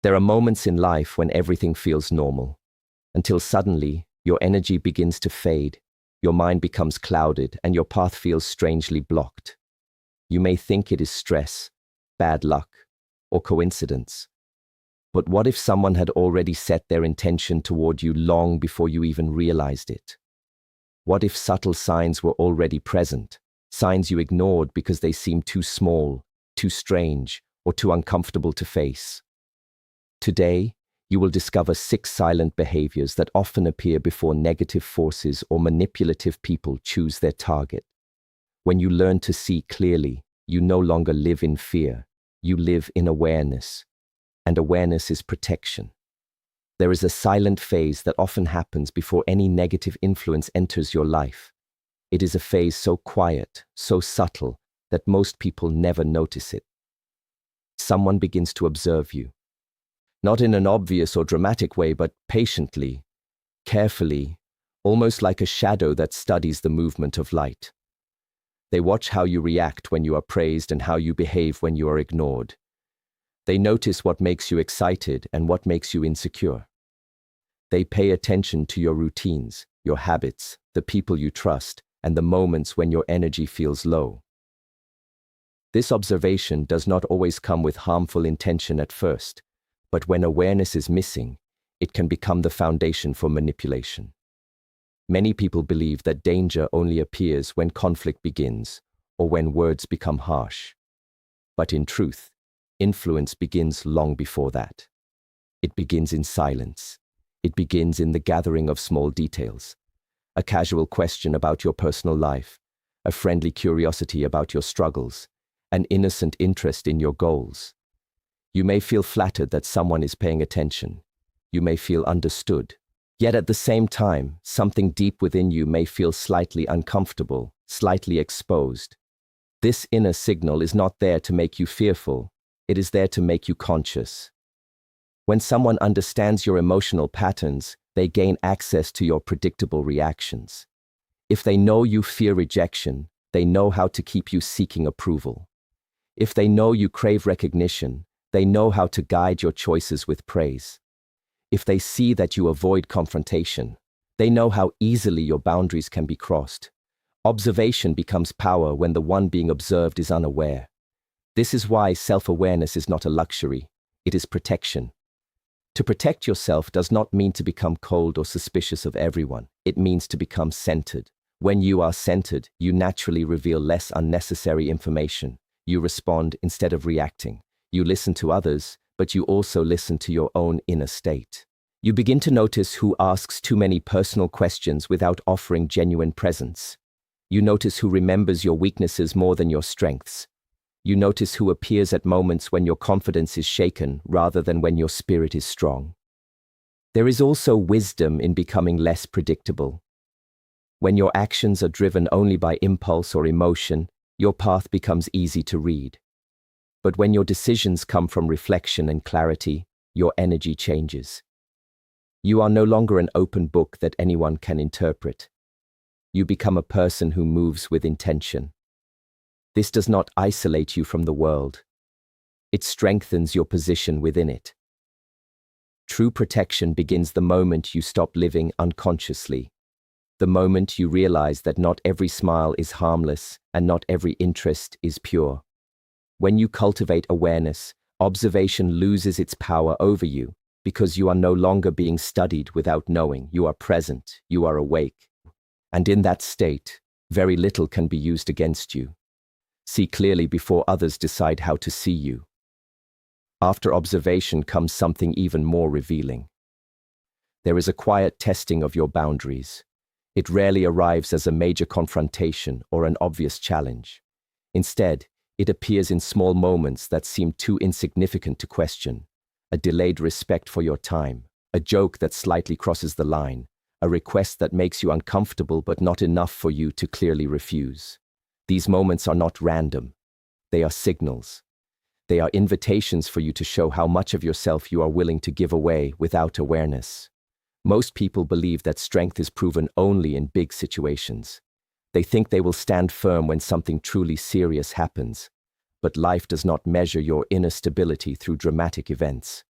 There are moments in life when everything feels normal, until suddenly your energy begins to fade, your mind becomes clouded, and your path feels strangely blocked. You may think it is stress, bad luck, or coincidence. But what if someone had already set their intention toward you long before you even realized it? What if subtle signs were already present, signs you ignored because they seemed too small, too strange, or too uncomfortable to face? Today, you will discover 6 silent behaviors that often appear before negative forces or manipulative people choose their target. When you learn to see clearly, you no longer live in fear, you live in awareness. And awareness is protection. There is a silent phase that often happens before any negative influence enters your life. It is a phase so quiet, so subtle, that most people never notice it. Someone begins to observe you. Not in an obvious or dramatic way, but patiently, carefully, almost like a shadow that studies the movement of light. They watch how you react when you are praised and how you behave when you are ignored. They notice what makes you excited and what makes you insecure. They pay attention to your routines, your habits, the people you trust, and the moments when your energy feels low. This observation does not always come with harmful intention at first, but when awareness is missing, it can become the foundation for manipulation. Many people believe that danger only appears when conflict begins or when words become harsh. But in truth, influence begins long before that. It begins in silence. It begins in the gathering of small details. A casual question about your personal life, a friendly curiosity about your struggles, an innocent interest in your goals. You may feel flattered that someone is paying attention. You may feel understood. Yet at the same time, something deep within you may feel slightly uncomfortable, slightly exposed. This inner signal is not there to make you fearful. It is there to make you conscious. When someone understands your emotional patterns, they gain access to your predictable reactions. If they know you fear rejection, they know how to keep you seeking approval. If they know you crave recognition, they know how to guide your choices with praise. If they see that you avoid confrontation, they know how easily your boundaries can be crossed. Observation becomes power when the one being observed is unaware. This is why self-awareness is not a luxury, it is protection. To protect yourself does not mean to become cold or suspicious of everyone. It means to become centered. When you are centered, you naturally reveal less unnecessary information. You respond instead of reacting. You listen to others, but you also listen to your own inner state. You begin to notice who asks too many personal questions without offering genuine presence. You notice who remembers your weaknesses more than your strengths. You notice who appears at moments when your confidence is shaken rather than when your spirit is strong. There is also wisdom in becoming less predictable. When your actions are driven only by impulse or emotion, your path becomes easy to read. But when your decisions come from reflection and clarity, your energy changes. You are no longer an open book that anyone can interpret. You become a person who moves with intention. This does not isolate you from the world. It strengthens your position within it. True protection begins the moment you stop living unconsciously. The moment you realize that not every smile is harmless and not every interest is pure. When you cultivate awareness, observation loses its power over you because you are no longer being studied without knowing. You are present, you are awake. And in that state, very little can be used against you. See clearly before others decide how to see you. After observation comes something even more revealing. There is a quiet testing of your boundaries. It rarely arrives as a major confrontation or an obvious challenge. Instead, it appears in small moments that seem too insignificant to question. A delayed respect for your time, a joke that slightly crosses the line, a request that makes you uncomfortable but not enough for you to clearly refuse. These moments are not random. They are signals. They are invitations for you to show how much of yourself you are willing to give away without awareness. Most people believe that strength is proven only in big situations. They think they will stand firm when something truly serious happens. But life does not measure your inner stability through dramatic events.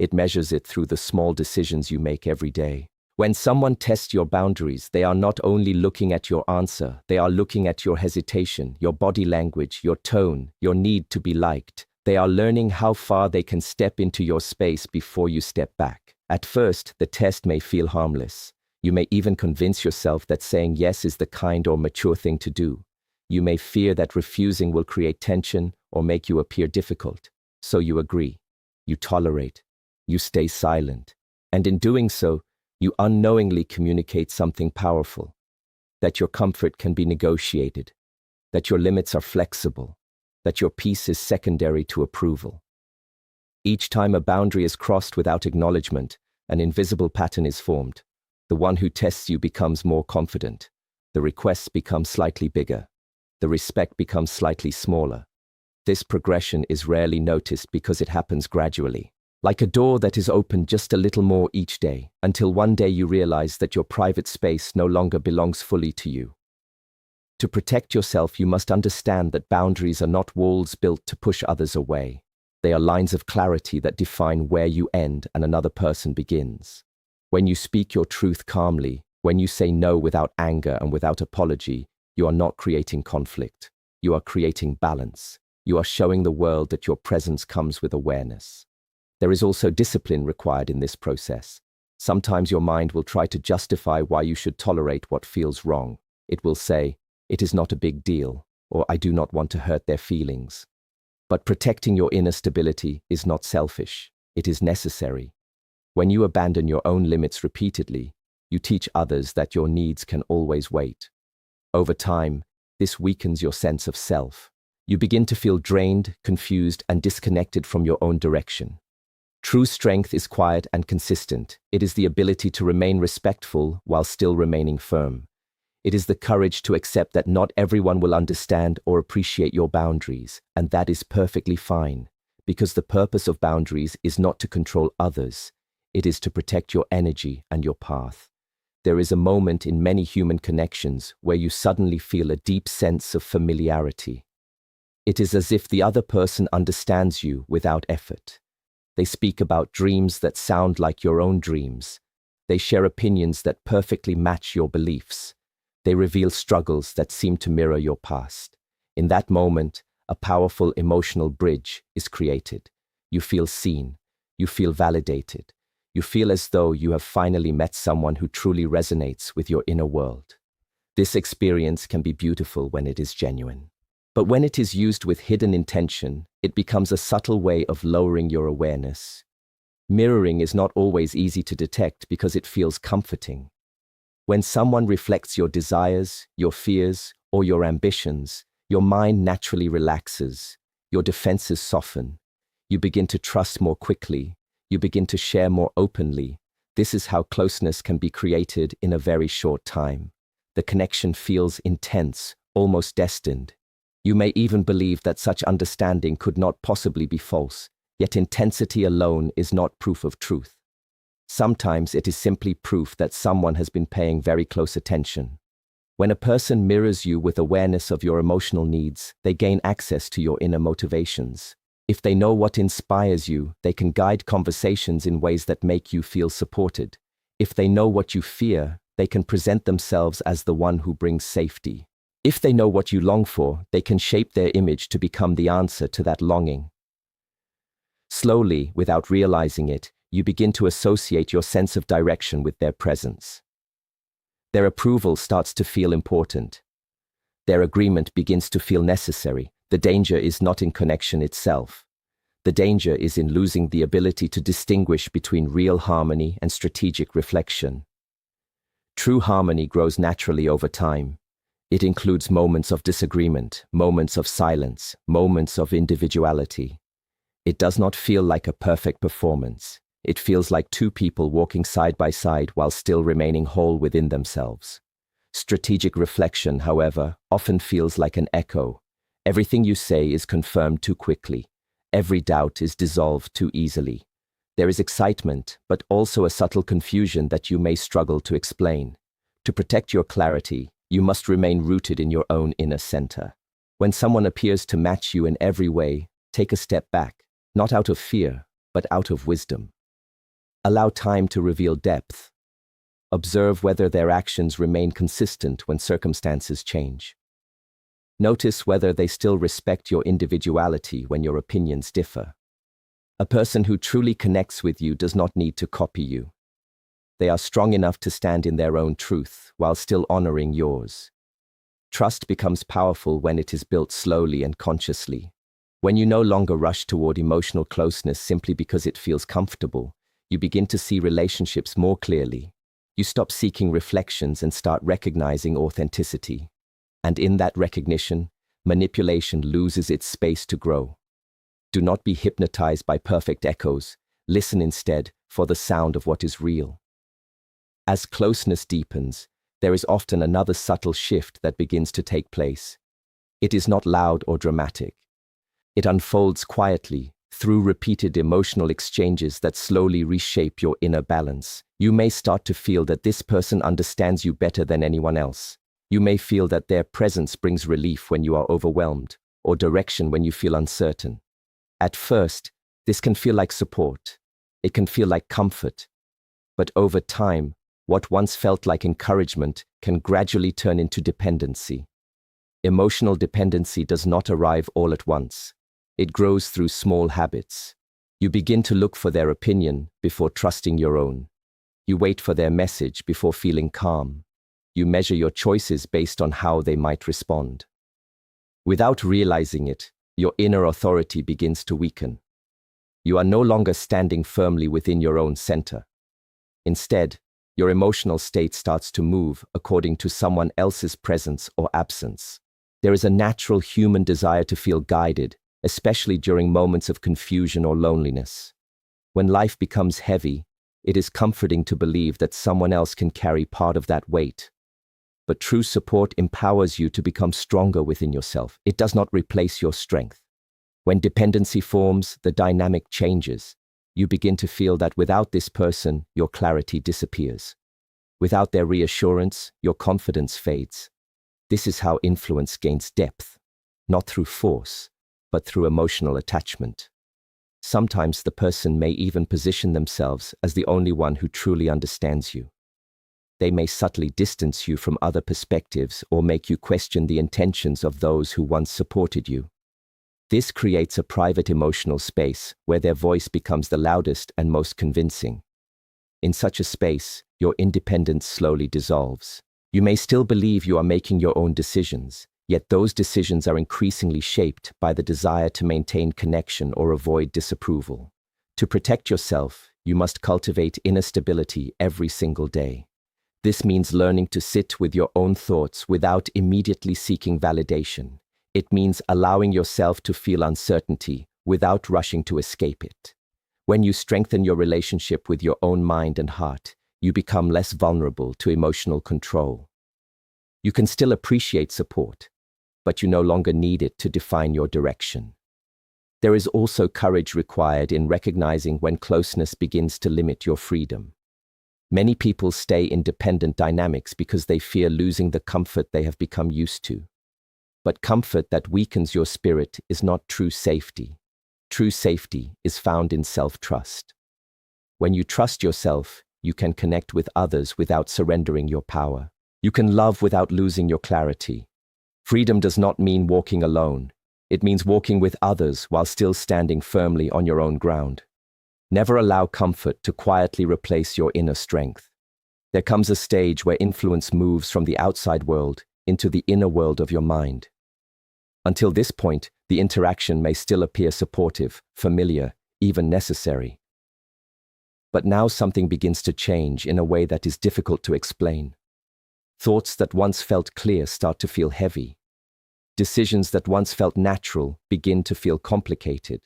It measures it through the small decisions you make every day. When someone tests your boundaries, they are not only looking at your answer, they are looking at your hesitation, your body language, your tone, your need to be liked. They are learning how far they can step into your space before you step back. At first, the test may feel harmless. You may even convince yourself that saying yes is the kind or mature thing to do. You may fear that refusing will create tension or make you appear difficult. So you agree. You tolerate. You stay silent. And in doing so, you unknowingly communicate something powerful. That your comfort can be negotiated. That your limits are flexible. That your peace is secondary to approval. Each time a boundary is crossed without acknowledgement, an invisible pattern is formed. The one who tests you becomes more confident. The requests become slightly bigger. The respect becomes slightly smaller. This progression is rarely noticed because it happens gradually. Like a door that is opened just a little more each day, until one day you realize that your private space no longer belongs fully to you. To protect yourself, you must understand that boundaries are not walls built to push others away. They are lines of clarity that define where you end and another person begins. When you speak your truth calmly, when you say no without anger and without apology, you are not creating conflict. You are creating balance. You are showing the world that your presence comes with awareness. There is also discipline required in this process. Sometimes your mind will try to justify why you should tolerate what feels wrong. It will say, "It is not a big deal," or "I do not want to hurt their feelings." But protecting your inner stability is not selfish. It is necessary. When you abandon your own limits repeatedly, you teach others that your needs can always wait. Over time, this weakens your sense of self. You begin to feel drained, confused, and disconnected from your own direction. True strength is quiet and consistent. It is the ability to remain respectful while still remaining firm. It is the courage to accept that not everyone will understand or appreciate your boundaries, and that is perfectly fine, because the purpose of boundaries is not to control others. It is to protect your energy and your path. There is a moment in many human connections where you suddenly feel a deep sense of familiarity. It is as if the other person understands you without effort. They speak about dreams that sound like your own dreams. They share opinions that perfectly match your beliefs. They reveal struggles that seem to mirror your past. In that moment, a powerful emotional bridge is created. You feel seen. You feel validated. You feel as though you have finally met someone who truly resonates with your inner world. This experience can be beautiful when it is genuine. But when it is used with hidden intention, it becomes a subtle way of lowering your awareness. Mirroring is not always easy to detect because it feels comforting. When someone reflects your desires, your fears, or your ambitions, your mind naturally relaxes, your defenses soften, you begin to trust more quickly, you begin to share more openly. This is how closeness can be created in a very short time. The connection feels intense, almost destined. You may even believe that such understanding could not possibly be false, yet intensity alone is not proof of truth. Sometimes it is simply proof that someone has been paying very close attention. When a person mirrors you with awareness of your emotional needs, they gain access to your inner motivations. If they know what inspires you, they can guide conversations in ways that make you feel supported. If they know what you fear, they can present themselves as the one who brings safety. If they know what you long for, they can shape their image to become the answer to that longing. Slowly, without realizing it, you begin to associate your sense of direction with their presence. Their approval starts to feel important. Their agreement begins to feel necessary. The danger is not in connection itself. The danger is in losing the ability to distinguish between real harmony and strategic reflection. True harmony grows naturally over time. It includes moments of disagreement, moments of silence, moments of individuality. It does not feel like a perfect performance. It feels like two people walking side by side while still remaining whole within themselves. Strategic reflection, however, often feels like an echo. Everything you say is confirmed too quickly. Every doubt is dissolved too easily. There is excitement, but also a subtle confusion that you may struggle to explain. To protect your clarity, you must remain rooted in your own inner center. When someone appears to match you in every way, take a step back, not out of fear, but out of wisdom. Allow time to reveal depth. Observe whether their actions remain consistent when circumstances change. Notice whether they still respect your individuality when your opinions differ. A person who truly connects with you does not need to copy you. They are strong enough to stand in their own truth while still honoring yours. Trust becomes powerful when it is built slowly and consciously. When you no longer rush toward emotional closeness simply because it feels comfortable, you begin to see relationships more clearly. You stop seeking reflections and start recognizing authenticity. And in that recognition, manipulation loses its space to grow. Do not be hypnotized by perfect echoes. Listen instead for the sound of what is real. As closeness deepens, there is often another subtle shift that begins to take place. It is not loud or dramatic. It unfolds quietly through repeated emotional exchanges that slowly reshape your inner balance. You may start to feel that this person understands you better than anyone else. You may feel that their presence brings relief when you are overwhelmed, or direction when you feel uncertain. At first, this can feel like support. It can feel like comfort. But over time, what once felt like encouragement can gradually turn into dependency. Emotional dependency does not arrive all at once. It grows through small habits. You begin to look for their opinion before trusting your own. You wait for their message before feeling calm. You measure your choices based on how they might respond. Without realizing it, your inner authority begins to weaken. You are no longer standing firmly within your own center. Instead, your emotional state starts to move according to someone else's presence or absence. There is a natural human desire to feel guided, especially during moments of confusion or loneliness. When life becomes heavy, it is comforting to believe that someone else can carry part of that weight. But true support empowers you to become stronger within yourself. It does not replace your strength. When dependency forms, the dynamic changes. You begin to feel that without this person, your clarity disappears. Without their reassurance, your confidence fades. This is how influence gains depth, not through force, but through emotional attachment. Sometimes the person may even position themselves as the only one who truly understands you. They may subtly distance you from other perspectives or make you question the intentions of those who once supported you. This creates a private emotional space where their voice becomes the loudest and most convincing. In such a space, your independence slowly dissolves. You may still believe you are making your own decisions, yet those decisions are increasingly shaped by the desire to maintain connection or avoid disapproval. To protect yourself, you must cultivate inner stability every single day. This means learning to sit with your own thoughts without immediately seeking validation. It means allowing yourself to feel uncertainty without rushing to escape it. When you strengthen your relationship with your own mind and heart, you become less vulnerable to emotional control. You can still appreciate support, but you no longer need it to define your direction. There is also courage required in recognizing when closeness begins to limit your freedom. Many people stay in dependent dynamics because they fear losing the comfort they have become used to. But comfort that weakens your spirit is not true safety. True safety is found in self-trust. When you trust yourself, you can connect with others without surrendering your power. You can love without losing your clarity. Freedom does not mean walking alone. It means walking with others while still standing firmly on your own ground. Never allow comfort to quietly replace your inner strength. There comes a stage where influence moves from the outside world into the inner world of your mind. Until this point, the interaction may still appear supportive, familiar, even necessary. But now something begins to change in a way that is difficult to explain. Thoughts that once felt clear start to feel heavy. Decisions that once felt natural begin to feel complicated.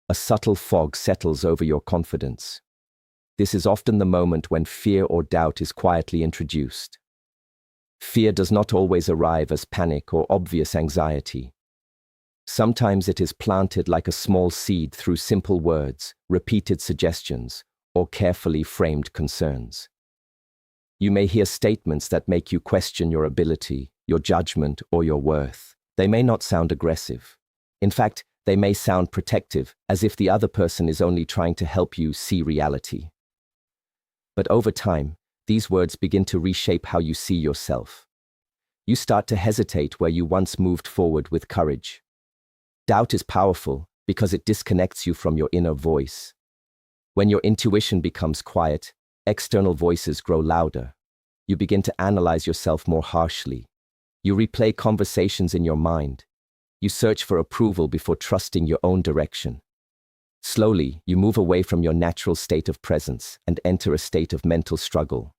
A subtle fog settles over your confidence. This is often the moment when fear or doubt is quietly introduced. Fear does not always arrive as panic or obvious anxiety. Sometimes it is planted like a small seed through simple words, repeated suggestions, or carefully framed concerns. You may hear statements that make you question your ability, your judgment, or your worth. They may not sound aggressive. In fact, They may sound protective, as if the other person is only trying to help you see reality. But over time, these words begin to reshape how you see yourself. You start to hesitate where you once moved forward with courage. Doubt is powerful because it disconnects you from your inner voice. When your intuition becomes quiet, external voices grow louder. You begin to analyze yourself more harshly. You replay conversations in your mind. You search for approval before trusting your own direction. Slowly, you move away from your natural state of presence and enter a state of mental struggle.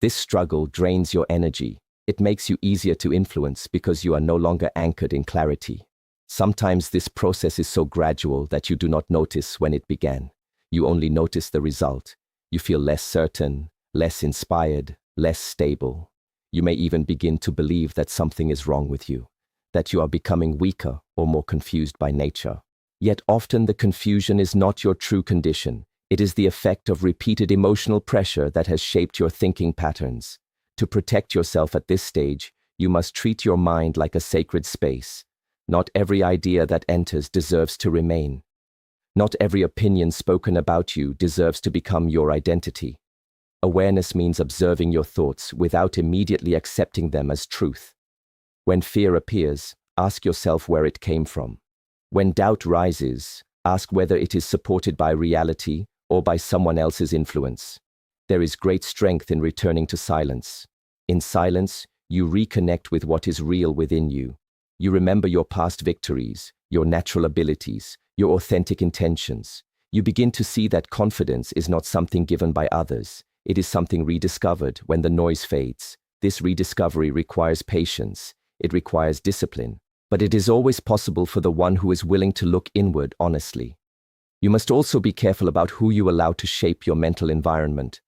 This struggle drains your energy. It makes you easier to influence because you are no longer anchored in clarity. Sometimes this process is so gradual that you do not notice when it began. You only notice the result. You feel less certain, less inspired, less stable. You may even begin to believe that something is wrong with you, that you are becoming weaker or more confused by nature. Yet often the confusion is not your true condition. It is the effect of repeated emotional pressure that has shaped your thinking patterns. To protect yourself at this stage, you must treat your mind like a sacred space. Not every idea that enters deserves to remain. Not every opinion spoken about you deserves to become your identity. Awareness means observing your thoughts without immediately accepting them as truth. When fear appears, ask yourself where it came from. When doubt rises, ask whether it is supported by reality or by someone else's influence. There is great strength in returning to silence. In silence, you reconnect with what is real within you. You remember your past victories, your natural abilities, your authentic intentions. You begin to see that confidence is not something given by others. It is something rediscovered when the noise fades. This rediscovery requires patience. It requires discipline. But it is always possible for the one who is willing to look inward honestly. You must also be careful about who you allow to shape your mental environment.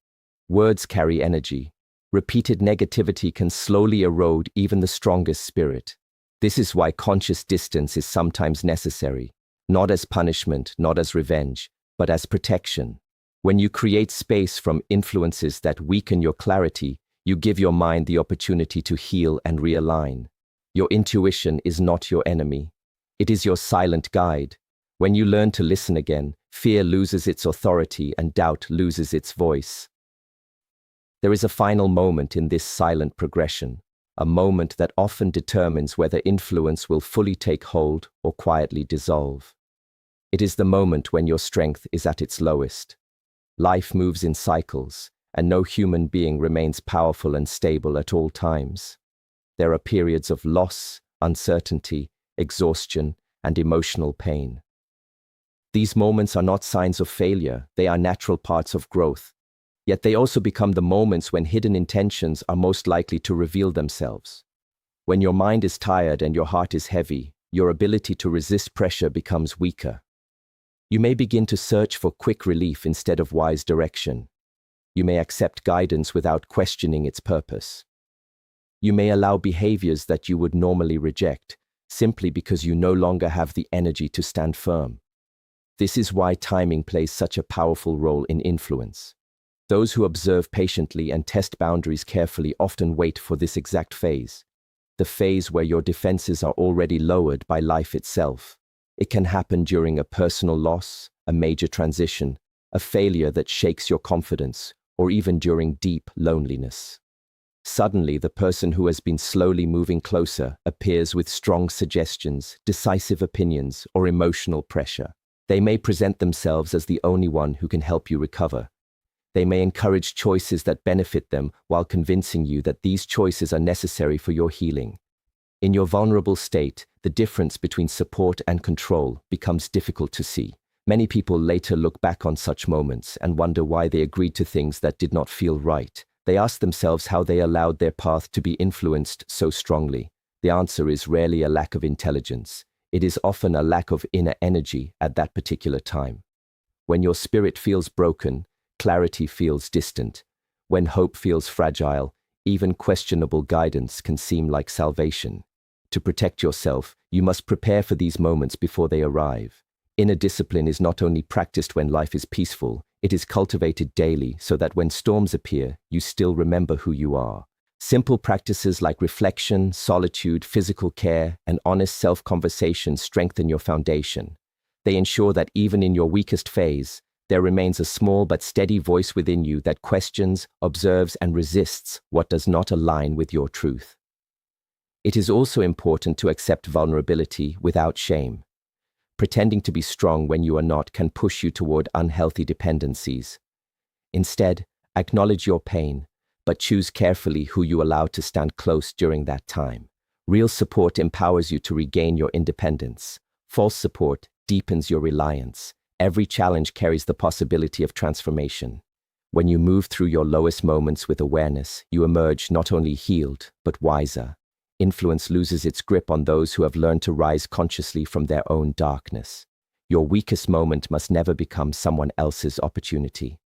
Words carry energy. Repeated negativity can slowly erode even the strongest spirit. This is why conscious distance is sometimes necessary, not as punishment, not as revenge, but as protection. When you create space from influences that weaken your clarity, you give your mind the opportunity to heal and realign. Your intuition is not your enemy. It is your silent guide. When you learn to listen again, fear loses its authority and doubt loses its voice. There is a final moment in this silent progression, a moment that often determines whether influence will fully take hold or quietly dissolve. It is the moment when your strength is at its lowest. Life moves in cycles, and no human being remains powerful and stable at all times. There are periods of loss, uncertainty, exhaustion, and emotional pain. These moments are not signs of failure, they are natural parts of growth. Yet they also become the moments when hidden intentions are most likely to reveal themselves. When your mind is tired and your heart is heavy, your ability to resist pressure becomes weaker. You may begin to search for quick relief instead of wise direction. You may accept guidance without questioning its purpose. You may allow behaviors that you would normally reject, simply because you no longer have the energy to stand firm. This is why timing plays such a powerful role in influence. Those who observe patiently and test boundaries carefully often wait for this exact phase, the phase where your defenses are already lowered by life itself. It can happen during a personal loss, a major transition, a failure that shakes your confidence, or even during deep loneliness. Suddenly, the person who has been slowly moving closer appears with strong suggestions, decisive opinions, or emotional pressure. They may present themselves as the only one who can help you recover. They may encourage choices that benefit them while convincing you that these choices are necessary for your healing. In your vulnerable state, the difference between support and control becomes difficult to see. Many people later look back on such moments and wonder why they agreed to things that did not feel right. They ask themselves how they allowed their path to be influenced so strongly. The answer is rarely a lack of intelligence. It is often a lack of inner energy at that particular time. When your spirit feels broken, clarity feels distant. When hope feels fragile, even questionable guidance can seem like salvation. To protect yourself, you must prepare for these moments before they arrive. Inner discipline is not only practiced when life is peaceful, it is cultivated daily so that when storms appear, you still remember who you are. Simple practices like reflection, solitude, physical care, and honest self-conversation strengthen your foundation. They ensure that even in your weakest phase, there remains a small but steady voice within you that questions, observes, and resists what does not align with your truth. It is also important to accept vulnerability without shame. Pretending to be strong when you are not can push you toward unhealthy dependencies. Instead, acknowledge your pain, but choose carefully who you allow to stand close during that time. Real support empowers you to regain your independence. False support deepens your reliance. Every challenge carries the possibility of transformation. When you move through your lowest moments with awareness, you emerge not only healed, but wiser. Influence loses its grip on those who have learned to rise consciously from their own darkness. Your weakest moment must never become someone else's opportunity.